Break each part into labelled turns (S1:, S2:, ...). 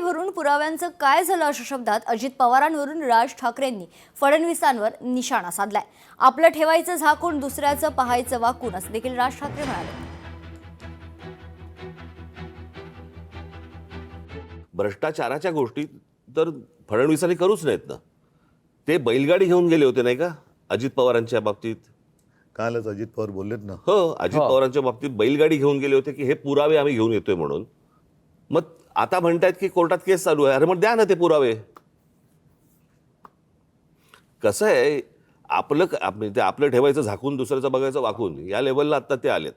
S1: भरून पुराव्यांचं काय झालं अशा शब्दात अजित पवारांवरून राज ठाकरेंनी फडणवीसांवर निशाणा साधलाय। आपलं ठेवायचं झाकून दुसऱ्याचं पाहायचं वाकून असं देखील राज ठाकरे म्हणाले।
S2: भ्रष्टाचाराच्या गोष्टी तर फडणवीसांनी करूच नाहीत ना। ते बैलगाडी घेऊन गेले होते नाही का अजित पवारांच्या बाबतीत।
S3: कालच अजित पवार बोललेत ना।
S2: हो, अजित पवारांच्या बाबतीत बैलगाडी घेऊन गेले होते की हे पुरावे आम्ही घेऊन येतोय म्हणून। मग आता म्हणतायत की कोर्टात केस चालू आहे। अरे मग द्या ना ते पुरावे। कसं आहे, आपलं ठेवायचं झाकून दुसऱ्याचं बघायचं वाकून या लेवलला आता ते आलेत।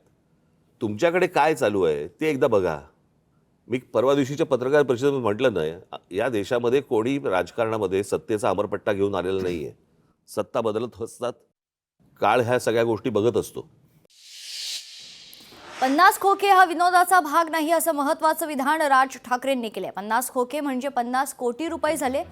S2: तुमच्याकडे काय चालू आहे ते एकदा बघा। मी परवा दिवशीच्या पत्रकार परिषदेत म्हटलं नाही, या देशामध्ये कोणी राजकारणामध्ये सत्तेचा अमरपट्टा घेऊन आलेला नाहीये। सत्ता बदलत असतात, काळ ह्या सगळ्या गोष्टी बघत असतो।
S1: 50 खोके हा विनोदाचा भाग नाही असं महत्त्वाचं विधान राज ठाकरेंनी केले। 50 खोके म्हणजे 50 कोटी रुपये झाले,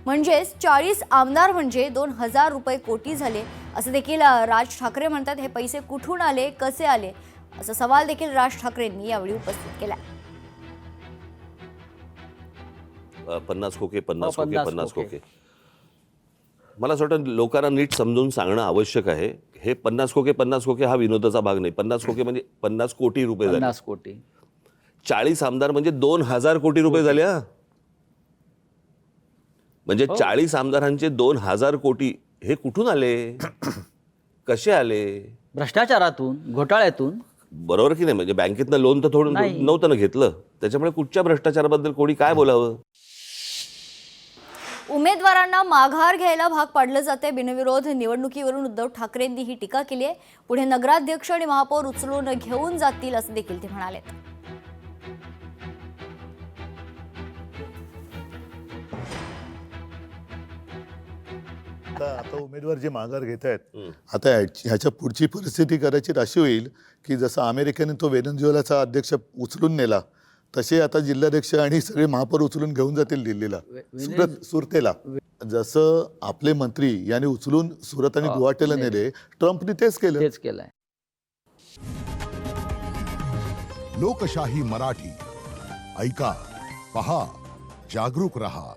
S1: म्हणजेच 40 आमदार म्हणजे 2000 रुपये कोटी झाले असं देखील राज ठाकरे म्हणतात। हे पैसे कुठून आले, कसे आले असा सवाल देखील राज ठाकरेंनी यावेळी उपस्थित केला।
S2: 50 खोके 50 खोके 50 खोके मला असं वाटतं लोकांना नीट समजून सांगणं आवश्यक आहे। हे 50 खोके हा विनोदाचा भाग नाही। 50 खोके म्हणजे 50 कोटी रुपये झाले।
S4: 50 कोटी
S2: 40 आमदार म्हणजे 2000 कोटी रुपये झाले। म्हणजे 40 आमदारांचे 2000 कोटी हे कुठून आले, कसे आले?
S4: भ्रष्टाचारातून, घोटाळ्यातून।
S2: बरोबर की नाही? म्हणजे बँकेतनं लोन तर थोडं नव्हतं ना घेतलं, त्याच्यामुळे कुठच्या भ्रष्टाचाराबद्दल कोणी काय बोलावं?
S1: उमेदवारांना माघार घ्यायला भाग पाडलं जाते। बिनविरोध निवडणुकीवरून उद्धव ठाकरेंनी ही टीका केली आहे। पुढे नगराध्यक्ष आणि महापौर उचलून घेऊन जातील असं देखील ते म्हणाले।
S3: आता उमेदवार जे माघार घेत आहेत, आता ह्याच्या पुढची परिस्थिती कदाचित अशी होईल की जसं अमेरिकेने तो व्हेनेझुएलाचा अध्यक्ष उचलून नेला, तसे आता जिल्हाध्यक्ष आणि सगळे महापौर उचलून घेऊन जातील दिल्लीला, सुरतेला। जसं आपले मंत्री यांनी उचलून सुरत आणि गुवाहाटीला नेले, ट्रम्पने तेच केलंय।
S5: लोकशाही मराठी ऐका, पहा, जागरूक रहा।